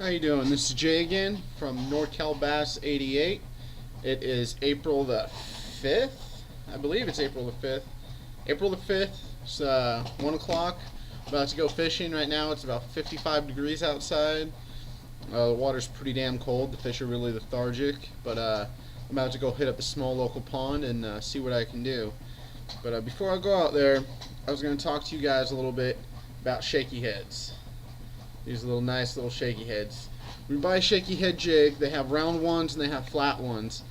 How you doing? This is Jay again from NorCal Bass 88. It is April the 5th. I believe it's April the 5th. April the 5th. It's 1 o'clock. About to go fishing right now. It's about 55 degrees outside. The water's pretty damn cold. The fish are really lethargic. But I'm about to go hit up a small local pond and see what I can do. But before I go out there, I was going to talk to you guys a little bit about shaky heads. These little nice little shaky heads. When you buy a shaky head jig, they have round ones and they have flat ones.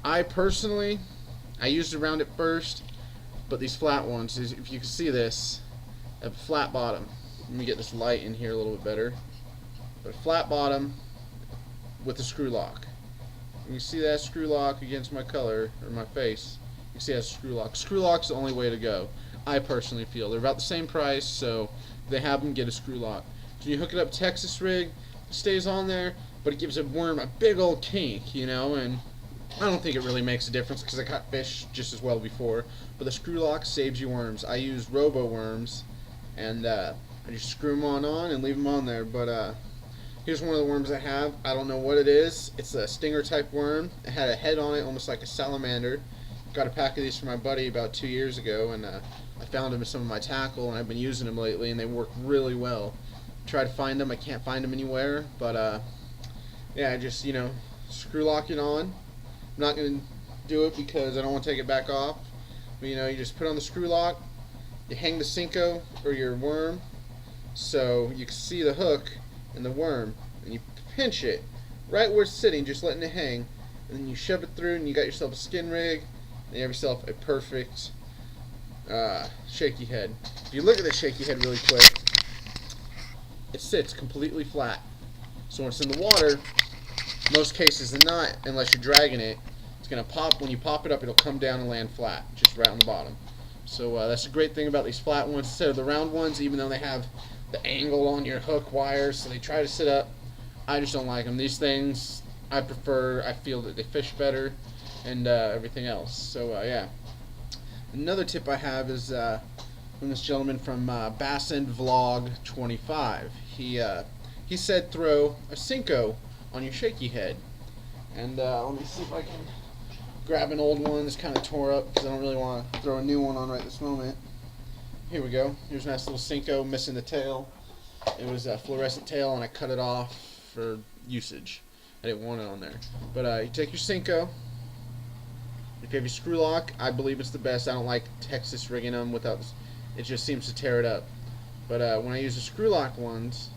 I personally, I used the round at first, but these flat ones, if you can see this, have a flat bottom. Let me get this light in here a little bit better. But a flat bottom with a screw lock. You can see that screw lock against my color, or my face. You can see that's a screw lock. Screw lock's the only way to go. I personally feel. They're about the same price, so if they have them, get a screw lock. When you hook it up Texas rig, it stays on there, but it gives a worm a big old kink, you know, and I don't think it really makes a difference because I caught fish just as well before, but the screw lock saves you worms. I use robo worms, and I just screw them on and leave them on there, but here's one of the worms I have. I don't know what it is. It's a stinger type worm. It had a head on it almost like a salamander. Got a pack of these from my buddy about 2 years ago, and I found them in some of my tackle, and I've been using them lately, and they work really well. Try to find them. I can't find them anywhere, but yeah, just, you know, screw lock it on. I'm not going to do it because I don't want to take it back off, but you know, you just put on the screw lock, you hang the Cinco or your worm so you can see the hook and the worm, and you pinch it right where it's sitting, just letting it hang, and then you shove it through and you got yourself a skin rig and you have yourself a perfect shaky head. If you look at the shaky head really quick, it sits completely flat. So when it's in the water, most cases and not, unless you're dragging it, it's going to pop. When you pop it up, it'll come down and land flat, just right on the bottom. So that's the great thing about these flat ones instead of the round ones, even though they have the angle on your hook wires, so they try to sit up. I just don't like them. These things, I prefer. I feel that they fish better and everything else. So yeah. Another tip I have is from this gentleman from Bass End Vlog 25. He said throw a Cinco on your shaky head, and let me see if I can grab an old one that's kind of tore up because I don't really want to throw a new one on right this moment. Here we go. Here's a nice little Cinco missing the tail. It was a fluorescent tail, and I cut it off for usage. I didn't want it on there. But you take your Cinco. If you have your screw lock, I believe it's the best. I don't like Texas rigging them without. It just seems to tear it up. But when I use the screw lock ones,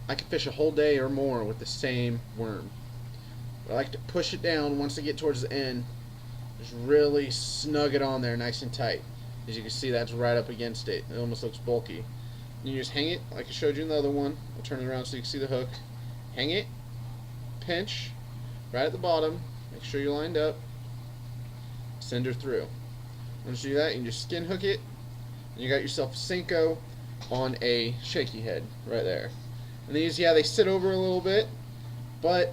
I can fish a whole day or more with the same worm. But I like to push it down once I get towards the end. Just really snug it on there nice and tight. As you can see, that's right up against it. It almost looks bulky. And you just hang it like I showed you in the other one. I'll turn it around so you can see the hook. Hang it, pinch, right at the bottom. Make sure you're lined up. Send her through. Once you do that, you can just skin hook it. And you got yourself a Cinco on a shaky head right there. And these, yeah, they sit over a little bit, but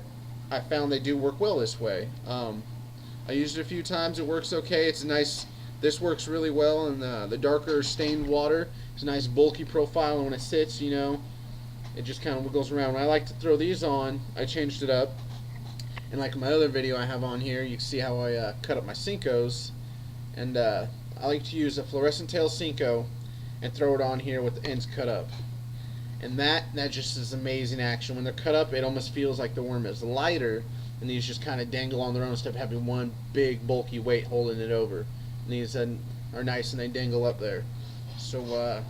I found they do work well this way. I used it a few times. It works okay. It's a nice. This works really well in the darker stained water. It's a nice bulky profile, and when it sits, you know, it just kind of wiggles around. When I like to throw these on, I changed it up. And like my other video I have on here, you can see how I cut up my Cincos. And I like to use a fluorescent tail Cinco and throw it on here with the ends cut up. And that just is amazing action. When they're cut up, it almost feels like the worm is lighter, and these just kind of dangle on their own instead of having one big bulky weight holding it over. And these are nice and they dangle up there. So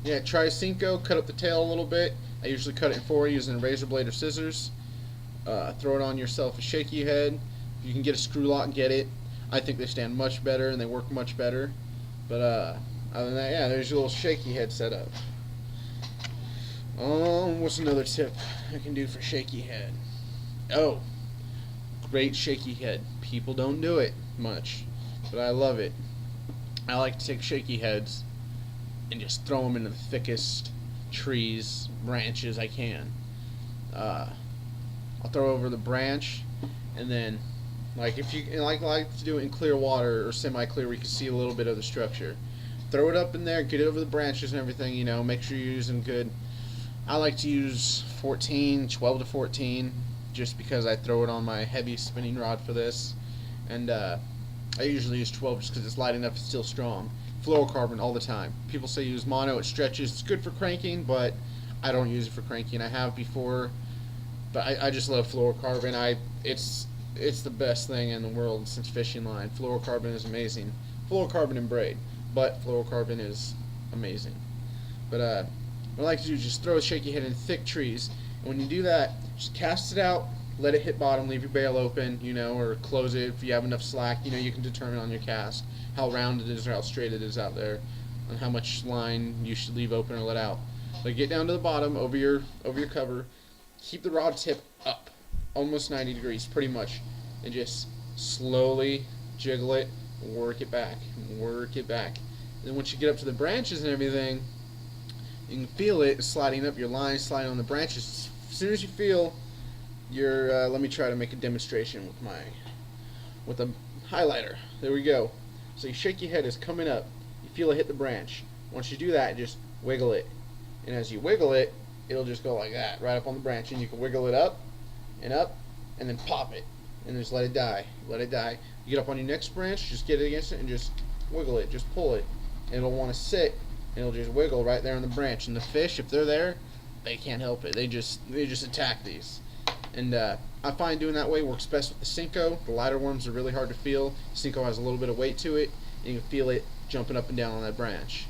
yeah, try Cinco, cut up the tail a little bit. I usually cut it in four using a razor blade or scissors. Throw it on yourself a shaky head. If you can get a screw lock, get it. I think they stand much better and they work much better. But other than that, yeah, there's your little shaky head setup. What's another tip I can do for shaky head? Oh, great shaky head. People don't do it much, but I love it. I like to take shaky heads and just throw them into the thickest trees, branches I can. I'll throw over the branch, and then, like if you like to do it in clear water or semi-clear, where you can see a little bit of the structure. Throw it up in there, get it over the branches and everything. You know, make sure you're using good I like to use 14, 12 to 14, just because I throw it on my heavy spinning rod for this, and I usually use 12 just because it's light enough, it's still strong. Fluorocarbon all the time. People say use mono, it stretches, it's good for cranking, but I don't use it for cranking. I have before, but I just love fluorocarbon. It's the best thing in the world since fishing line. Fluorocarbon is amazing. Fluorocarbon and braid, but fluorocarbon is amazing. But what I like to do is just throw a shaky head in thick trees, and when you do that, just cast it out, let it hit bottom, leave your bail open, or close it if you have enough slack. You can determine on your cast how round it is or how straight it is out there, and how much line you should leave open or let out. But get down to the bottom over your cover, keep the rod tip up, almost 90 degrees, pretty much, and just slowly jiggle it, work it back, work it back. And then once you get up to the branches and everything, you can feel it sliding up your line, sliding on the branches. As soon as you feel your, let me try to make a demonstration with a highlighter. There we go. So your shaky head is coming up. You feel it hit the branch. Once you do that, just wiggle it. And as you wiggle it, it'll just go like that, right up on the branch. And you can wiggle it up, and then pop it. And just let it die. Let it die. You get up on your next branch, just get it against it, and just wiggle it. Just pull it. And it'll want to sit, and it'll just wiggle right there on the branch. And the fish, if they're there, they can't help it. They just attack these. And I find doing that way works best with the Cinco. The lighter worms are really hard to feel. Cinco has a little bit of weight to it, and you can feel it jumping up and down on that branch.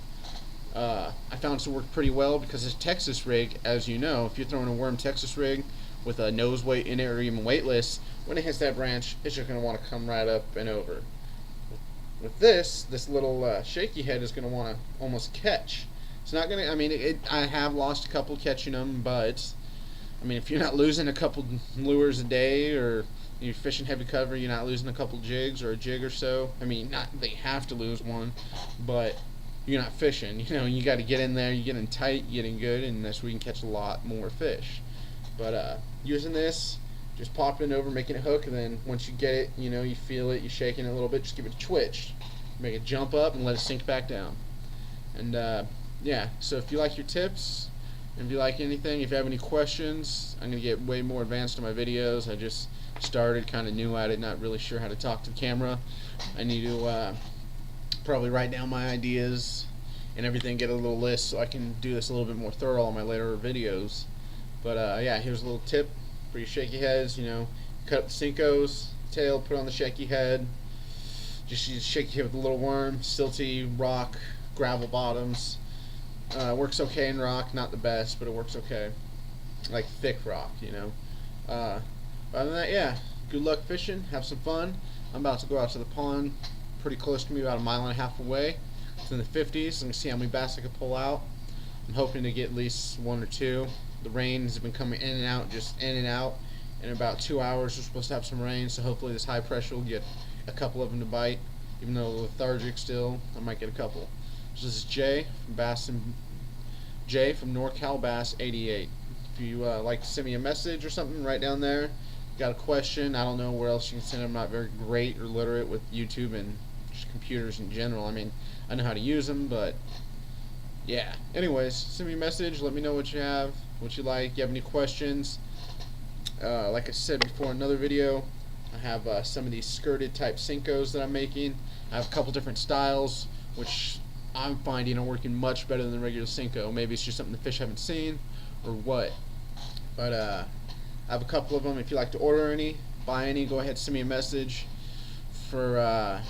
I found it to work pretty well because this Texas rig, as you know, if you're throwing a worm Texas rig with a nose weight in it or even weightless, when it hits that branch, it's just going to want to come right up and over. With this little shaky head is going to want to almost catch. It's not going to, I have lost a couple catching them, but if you're not losing a couple lures a day, or you're fishing heavy cover, you're not losing a couple jigs or a jig or so. Not they have to lose one, but you're not fishing. You got to get in there, you get in tight, you get in good, and that's where you can catch a lot more fish. But using this, just popping it over, making it hook, and then once you get it, you feel it, you're shaking it a little bit, just give it a twitch, make it jump up, and let it sink back down. And yeah, so if you like your tips, and if you like anything, if you have any questions, I'm going to get way more advanced in my videos. I just started, kind of new at it, not really sure how to talk to the camera. I need to probably write down my ideas and everything, get a little list so I can do this a little bit more thorough on my later videos. But yeah, here's a little tip for your shaky heads. Cut up the Cincos, tail, put on the shaky head. Just use shaky head with a little worm, silty, rock, gravel bottoms. Works okay in rock, not the best, but it works okay. Like thick rock, other than that, yeah, good luck fishing, have some fun. I'm about to go out to the pond pretty close to me, about 1.5 miles away. It's in the 50s. I'm going to see how many bass I can pull out. I'm hoping to get at least 1 or 2. The rain has been coming in and out, just in and out. In about 2 hours, we're supposed to have some rain, so hopefully this high pressure will get a couple of them to bite. Even though lethargic still, I might get a couple. So this is Jay from NorCal Bass 88. If you like to send me a message or something, right down there. Got a question? I don't know where else you can send it. I'm not very great or literate with YouTube and just computers in general. I know how to use them, but yeah. Anyways, send me a message. Let me know what you have, what you like. You have any questions? Like I said before in another video, I have some of these skirted type Cincos that I'm making. I have a couple different styles, which I'm finding are working much better than the regular Cinco. Maybe it's just something the fish haven't seen, or what. But I have a couple of them. If you like to order any, buy any, go ahead, send me a message. For